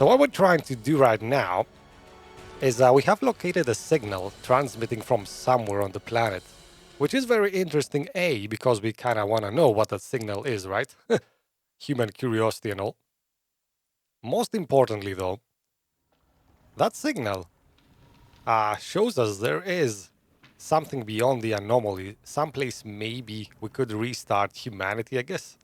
So what we're trying to do right now is we have located a signal transmitting from somewhere on the planet, which is very interesting, A, because we kind of want to know what that signal is, right? Human curiosity and all. Most importantly, though, that signal shows us there is something beyond the anomaly, someplace maybe we could restart humanity, I guess.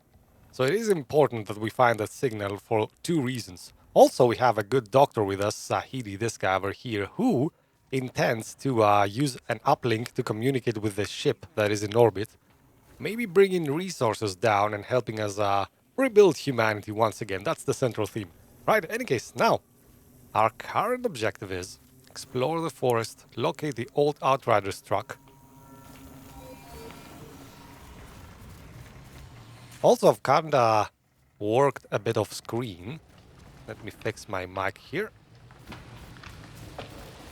So it is important that we find that signal for two reasons. Also, we have a good doctor with us, Sahidi, this guy over here, who intends to use an uplink to communicate with the ship that is in orbit, maybe bringing resources down and helping us rebuild humanity once again. That's the central theme. Right, in any case, now, our current objective is explore the forest, locate the old Outriders truck. Also, I've kinda worked a bit off screen. Let me fix my mic here.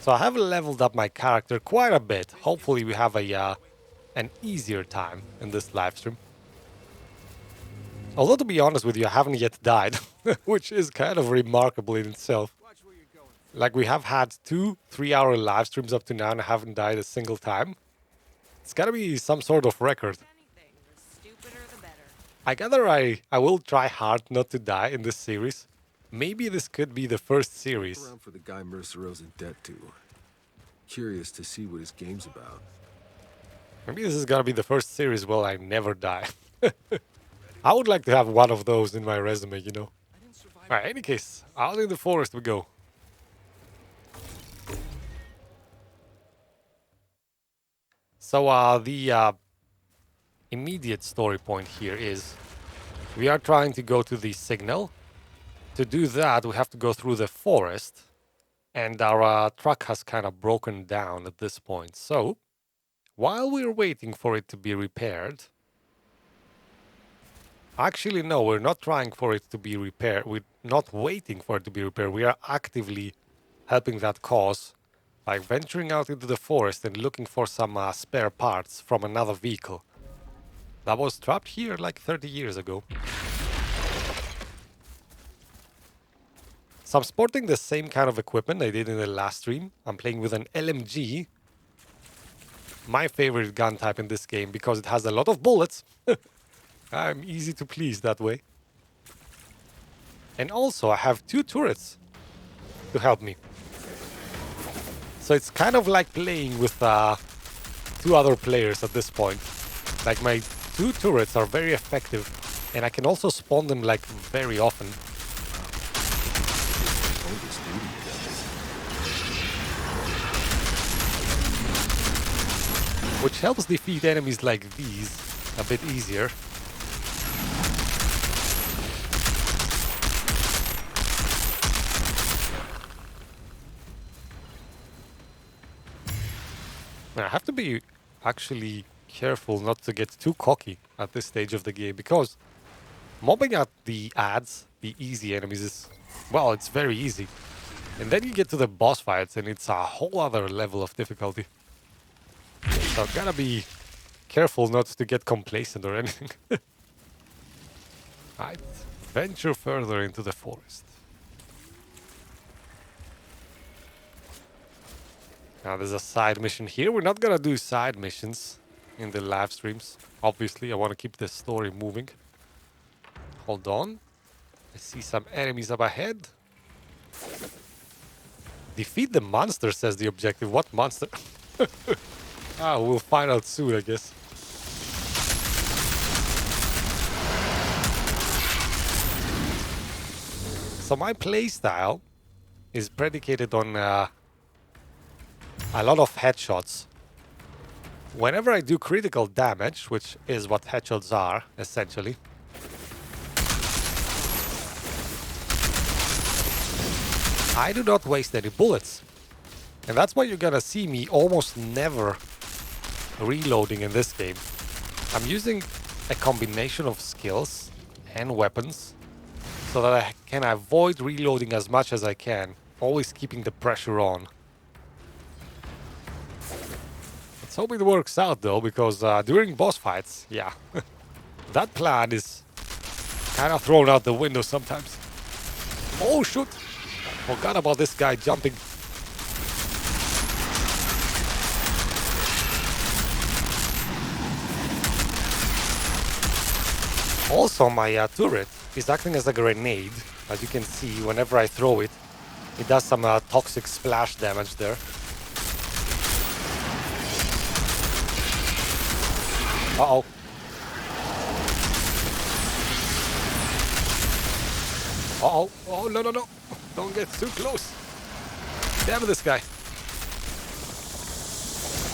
So I have leveled up my character quite a bit. Hopefully we have an easier time in this live stream. Although to be honest with you, I haven't yet died, which is kind of remarkable in itself. Like we have had 2 3-hour live streams up to now and I haven't died a single time. It's gotta be some sort of record. I gather I will try hard not to die in this series. Maybe this could be the first series. Around for the guy Mercero's in debt to. Curious to see what his game's about. Maybe this is gonna be the first series where I never die. I would like to have one of those in my resume, you know. Alright, any case, out in the forest we go. So the immediate story point here is we are trying to go to the signal. To do that, we have to go through the forest, and our truck has kind of broken down at this point. So, while we're waiting for it to be repaired, actually, no, we're not trying for it to be repaired. We're not waiting for it to be repaired. We are actively helping that cause by venturing out into the forest and looking for some spare parts from another vehicle that was trapped here like 30 years ago. So I'm sporting the same kind of equipment I did in the last stream. I'm playing with an LMG. My favorite gun type in this game because it has a lot of bullets. I'm easy to please that way. And also I have 2 turrets to help me. So it's kind of like playing with 2 other players at this point. Like my 2 turrets are very effective and I can also spawn them like very often. Which helps defeat enemies like these a bit easier. I have to be actually careful not to get too cocky at this stage of the game because mobbing out the ads, the easy enemies is, well, it's very easy. And then you get to the boss fights and it's a whole other level of difficulty. So gotta be careful not to get complacent or anything. Right, venture further into the forest. Now there's a side mission here. We're not gonna do side missions in the live streams. Obviously, I want to keep the story moving. Hold on. I see some enemies up ahead. Defeat the monster, says the objective. What monster? We'll find out soon, I guess. So my playstyle is predicated on a lot of headshots. Whenever I do critical damage, which is what headshots are, essentially, I do not waste any bullets. And that's why you're gonna see me almost never reloading in this game. I'm using a combination of skills and weapons so that I can avoid reloading as much as I can, always keeping the pressure on. Let's hope it works out though, because during boss fights, yeah, that plan is kind of thrown out the window sometimes. Oh shoot! Forgot about this guy jumping. Also, my turret is acting as a grenade. As you can see, whenever I throw it, it does some toxic splash damage there. Uh-oh. Uh-oh. Oh, no, no, no. Don't get too close. Damn this guy.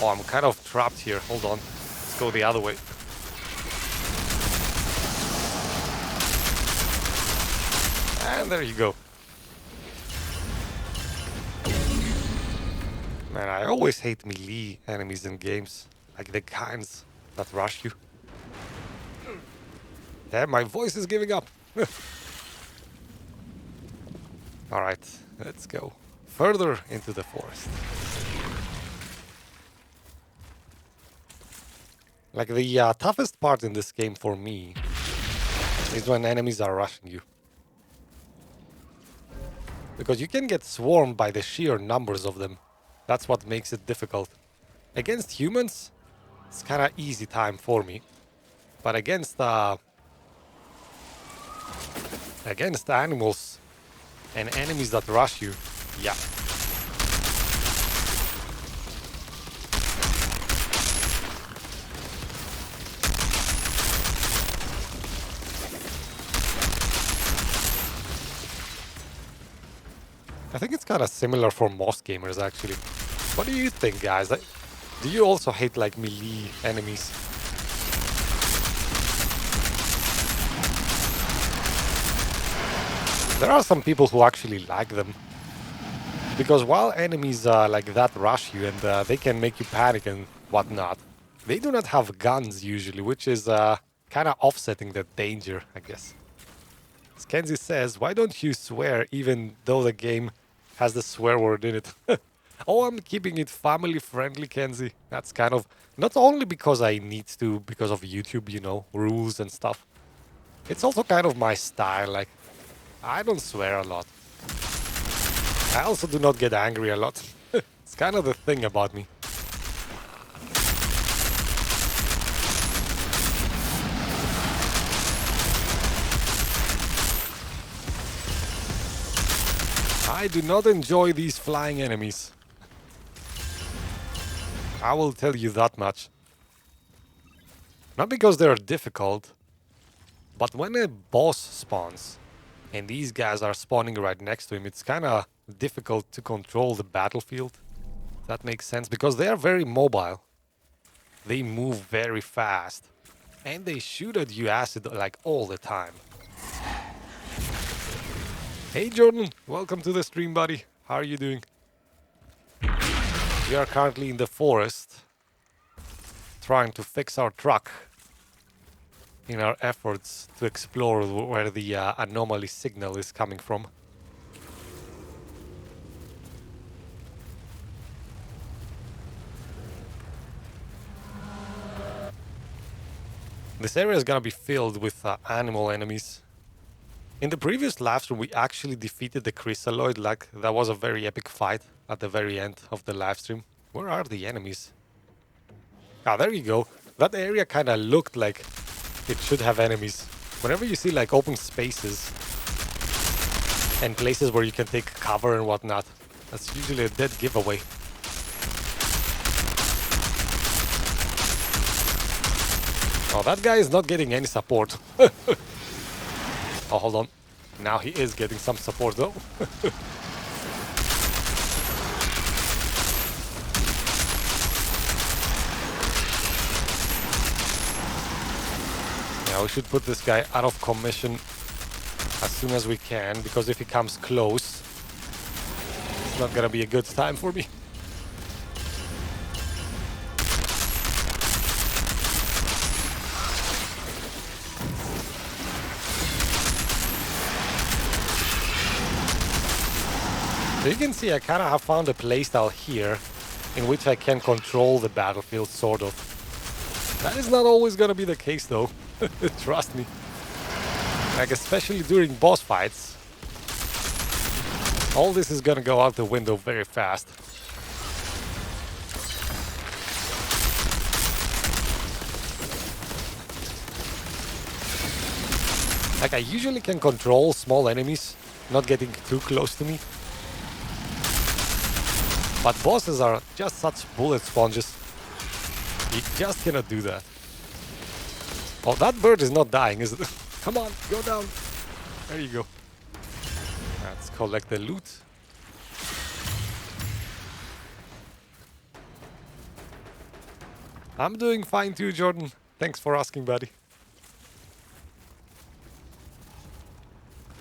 Oh, I'm kind of trapped here. Hold on. Let's go the other way. And there you go. Man, I always hate melee enemies in games. Like the kinds that rush you. Damn, my voice is giving up. Alright, let's go further into the forest. Like the toughest part in this game for me is when enemies are rushing you. Because you can get swarmed by the sheer numbers of them. That's what makes it difficult. Against humans, it's kind of easy time for me. But against animals and enemies that rush you, yeah. I think it's kind of similar for most gamers, actually. What do you think, guys? Do you also hate, like, melee enemies? There are some people who actually like them. Because while enemies like that rush you and they can make you panic and whatnot, they do not have guns usually, which is kind of offsetting the danger, I guess. As Kenzie says, why don't you swear even though the game has the swear word in it? Oh, I'm keeping it family friendly, Kenzie. That's kind of not only because I need to, because of YouTube, you know, rules and stuff. It's also kind of my style, like, I don't swear a lot. I also do not get angry a lot. It's kind of the thing about me. I do not enjoy these flying enemies. I will tell you that much. Not because they're difficult, but when a boss spawns, and these guys are spawning right next to him, it's kind of difficult to control the battlefield. That makes sense, because they are very mobile. They move very fast. And they shoot at you acid like all the time. Hey Jordan, welcome to the stream, buddy. How are you doing? We are currently in the forest, trying to fix our truck in our efforts to explore where the anomaly signal is coming from. This area is gonna be filled with animal enemies. In the previous livestream, we actually defeated the Chrysaloid. Like, that was a very epic fight at the very end of the livestream. Where are the enemies? Ah, there you go. That area kind of looked like it should have enemies. Whenever you see like open spaces and places where you can take cover and whatnot, that's usually a dead giveaway. Oh, that guy is not getting any support. Oh, hold on. Now he is getting some support though. Yeah, we should put this guy out of commission as soon as we can, because if he comes close, it's not gonna be a good time for me. So you can see I kind of have found a playstyle here in which I can control the battlefield, sort of. That is not always gonna be the case though, trust me. Like, especially during boss fights. All this is gonna go out the window very fast. Like, I usually can control small enemies, not getting too close to me. But bosses are just such bullet sponges. You just cannot do that. Oh, that bird is not dying, is it? Come on, go down. There you go. Let's collect the loot. I'm doing fine too, Jordan. Thanks for asking, buddy.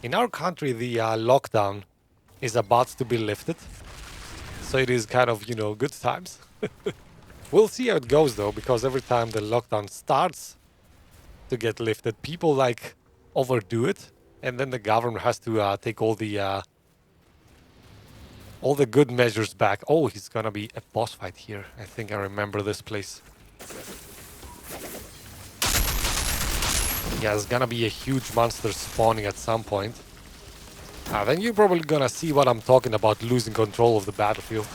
In our country, the lockdown is about to be lifted. So it is kind of, good times. We'll see how it goes, though, because every time the lockdown starts to get lifted, people, overdo it. And then the government has to take all the good measures back. Oh, he's gonna be a boss fight here. I think I remember this place. Yeah, there's gonna be a huge monster spawning at some point. Then you're probably gonna see what I'm talking about, losing control of the battlefield.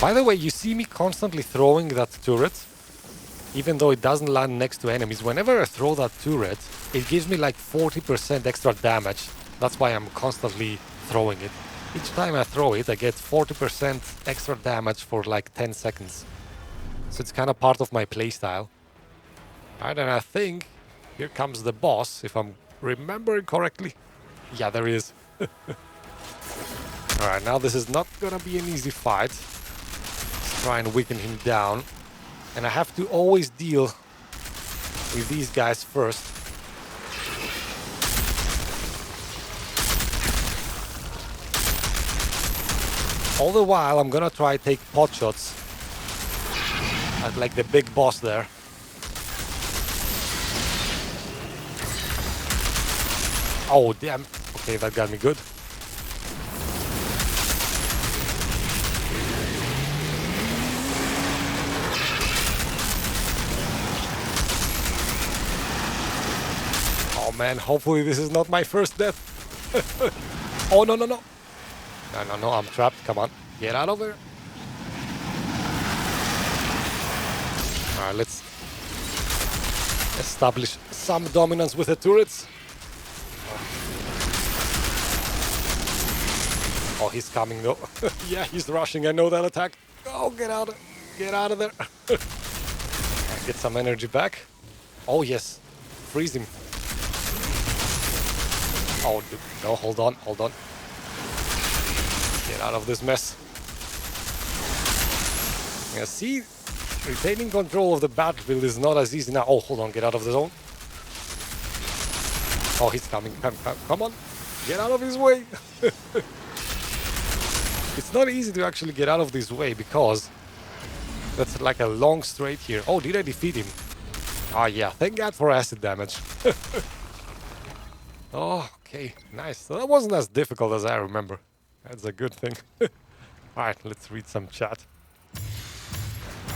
By the way, you see me constantly throwing that turret, even though it doesn't land next to enemies. Whenever I throw that turret, it gives me like 40% extra damage. That's why I'm constantly throwing it. Each time I throw it, I get 40% extra damage for like 10 seconds. So it's kind of part of my playstyle. Alright, and I think here comes the boss, if I'm remembering correctly. Yeah, there he is. Alright, now this is not gonna be an easy fight. Try and weaken him down, and I have to always deal with these guys first. All the while I'm gonna try take pot shots at like the big boss there. Oh damn, okay, that got me good. Man, hopefully this is not my first death. Oh, no. No, I'm trapped. Come on, get out of there. Alright, let's establish some dominance with the turrets. Oh, he's coming though. Yeah, he's rushing. I know that attack. Oh, get out of there. Get some energy back. Oh, yes. Freeze him. Oh, no, hold on. Get out of this mess. Yeah, see, retaining control of the battlefield is not as easy now. Oh, hold on, get out of the zone. Oh, he's coming. Come on, get out of his way. It's not easy to actually get out of this way because that's like a long straight here. Oh, did I defeat him? Ah, yeah, thank God for acid damage. Oh, okay, nice. So that wasn't as difficult as I remember. That's a good thing. Alright, let's read some chat.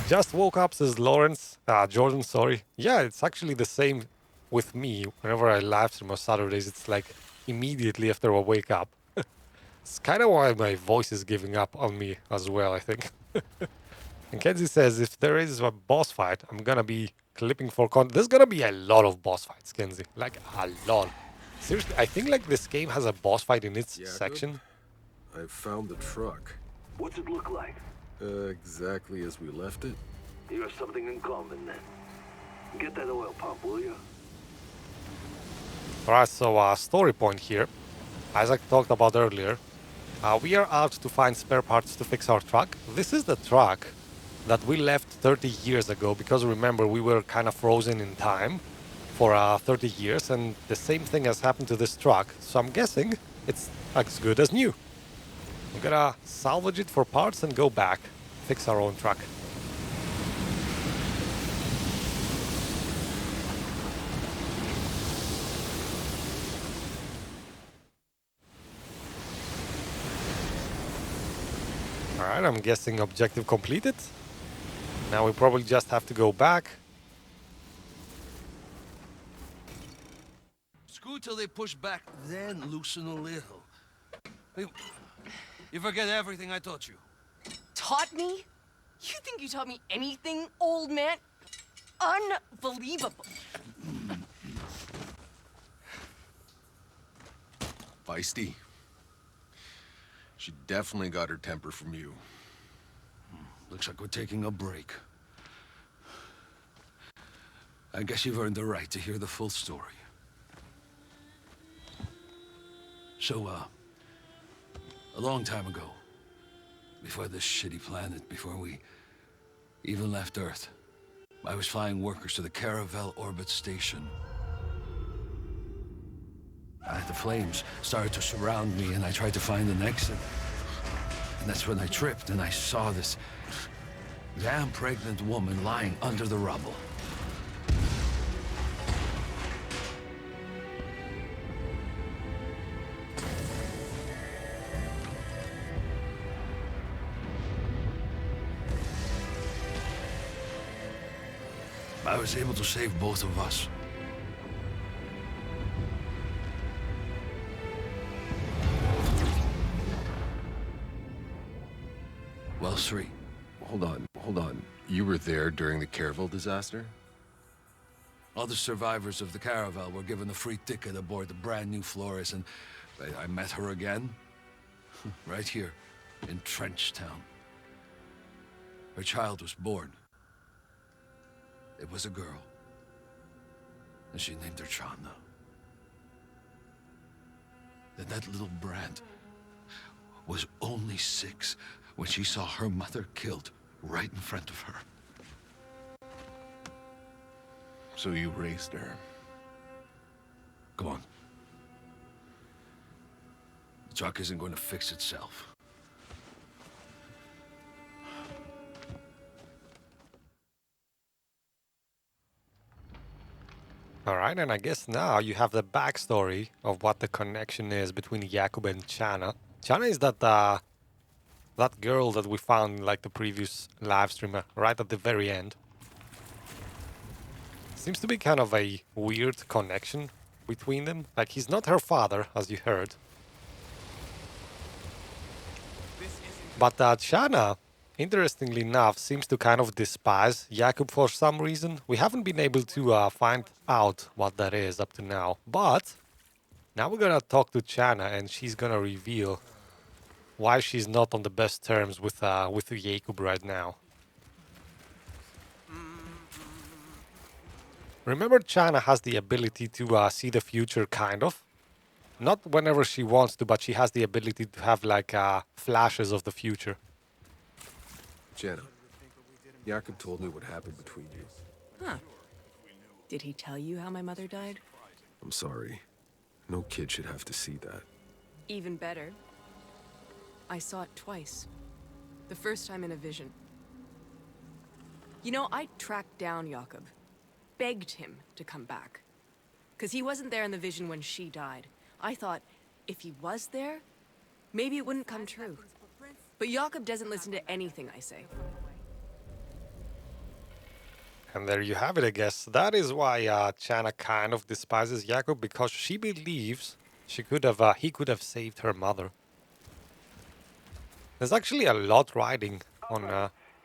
Just woke up, says Lawrence. Jordan, sorry. Yeah, it's actually the same with me. Whenever I live stream on Saturdays, it's like immediately after I wake up. It's kind of why my voice is giving up on me as well, I think. And Kenzie says, if there is a boss fight, I'm gonna be clipping for content. There's gonna be a lot of boss fights, Kenzie. Like, a lot. Seriously, I think like this game has a boss fight in its section. I found the truck. What's it look like? Exactly as we left it. You have something in common then. Get that oil pump, will you? Alright, so story point here. Isaac talked about earlier. We are out to find spare parts to fix our truck. This is the truck that we left 30 years ago because remember we were kind of frozen in time for 30 years and the same thing has happened to this truck. So I'm guessing it's as good as new. We're gonna salvage it for parts and go back, fix our own truck. Alright, I'm guessing objective completed. Now we probably just have to go back. Screw till they push back, then loosen a little. You forget everything I taught you. Taught me? You think you taught me anything, old man? Unbelievable. Feisty. She definitely got her temper from you. Looks like we're taking a break. I guess you've earned the right to hear the full story. So, a long time ago, before this shitty planet, before we even left Earth, I was flying workers to the Caravel Orbit Station. The flames started to surround me, and I tried to find an exit. And that's when I tripped, and I saw this damn pregnant woman lying under the rubble. I was able to save both of us. Well, Sri. Hold on. You were there during the Caravel disaster? All the survivors of the Caravel were given a free ticket aboard the brand new Flores, and I met her again. Right here, in Trenchtown. Her child was born. It was a girl. And she named her Chana. Then that little brat was only 6 when she saw her mother killed right in front of her. So you raised her. Go on. The truck isn't going to fix itself. Alright, and I guess now you have the backstory of what the connection is between Jakub and Chana. Chana is that girl that we found in like the previous live stream, right at the very end. Seems to be kind of a weird connection between them. Like, he's not her father, as you heard. But Chana, interestingly enough, seems to kind of despise Jakub for some reason. We haven't been able to find out what that is up to now. But now we're gonna talk to Chana, and she's gonna reveal why she's not on the best terms with Jakub right now. Remember, Chana has the ability to see the future, kind of. Not whenever she wants to, but she has the ability to have like flashes of the future. Jenna, Jakub told me what happened between you. Huh. Did he tell you how my mother died? I'm sorry. No kid should have to see that. Even better. I saw it twice. The first time in a vision. You know, I tracked down Jakub. Begged him to come back. Because he wasn't there in the vision when she died. I thought, if he was there, maybe it wouldn't come true. But Jakub doesn't listen to anything I say. And there you have it, I guess. That is why Chana kind of despises Jakub, because she believes he could have saved her mother. There's actually a lot riding on...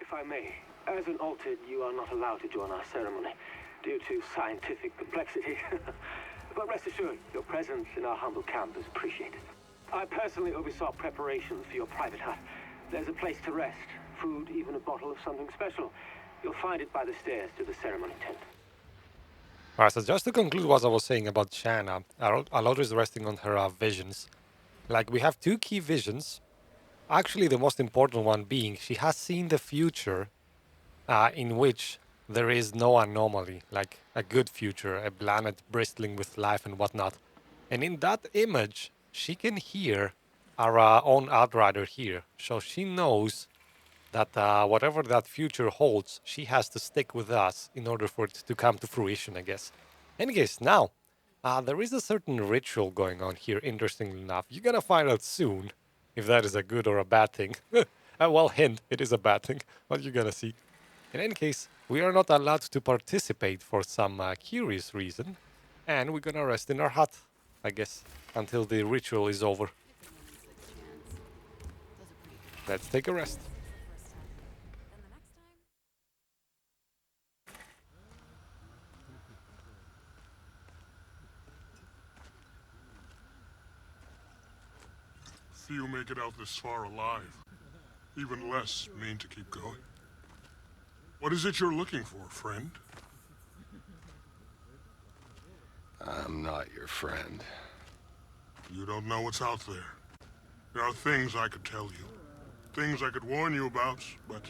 If I may, as an altered, you are not allowed to join our ceremony due to scientific complexity. But rest assured, your presence in our humble camp is appreciated. I personally oversaw preparations for your private hut. There's a place to rest, food, even a bottle of something special. You'll find it by the stairs to the ceremony tent. Alright, so just to conclude what I was saying about Chana, a lot is resting on her visions. Like, we have 2 key visions. Actually, the most important one being, she has seen the future in which there is no anomaly, like a good future, a planet bristling with life and whatnot. And in that image, she can hear our own Outrider here. So she knows that whatever that future holds, she has to stick with us in order for it to come to fruition, I guess. Anyways, now, there is a certain ritual going on here, interestingly enough. You're gonna find out soon if that is a good or a bad thing. Well, hint, it is a bad thing, but you're gonna see. In any case, we are not allowed to participate for some curious reason, and we're gonna rest in our hut, I guess, until the ritual is over. Let's take a rest. Few make it out this far alive. Even less mean to keep going. What is it you're looking for, friend? I'm not your friend. You don't know what's out there. There are things I could tell you. Things I could warn you about, but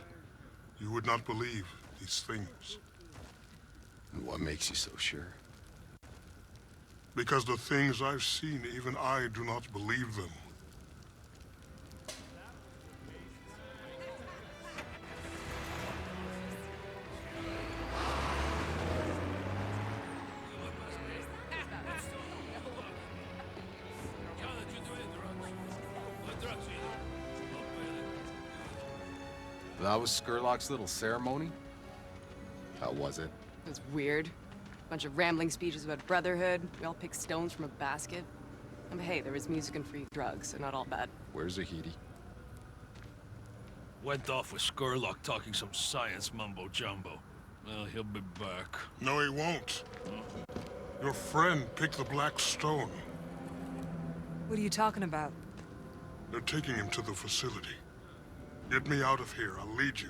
you would not believe these things. And what makes you so sure? Because the things I've seen, even I do not believe them. That was Skurlock's little ceremony? How was it? It was weird. Bunch of rambling speeches about brotherhood. We all picked stones from a basket. And hey, there was music and free drugs, so not all bad. Where's Zahidi? Went off with Skurlock talking some science mumbo-jumbo. Well, he'll be back. No, he won't. Your friend picked the Black Stone. What are you talking about? They're taking him to the facility. Get me out of here. I'll lead you.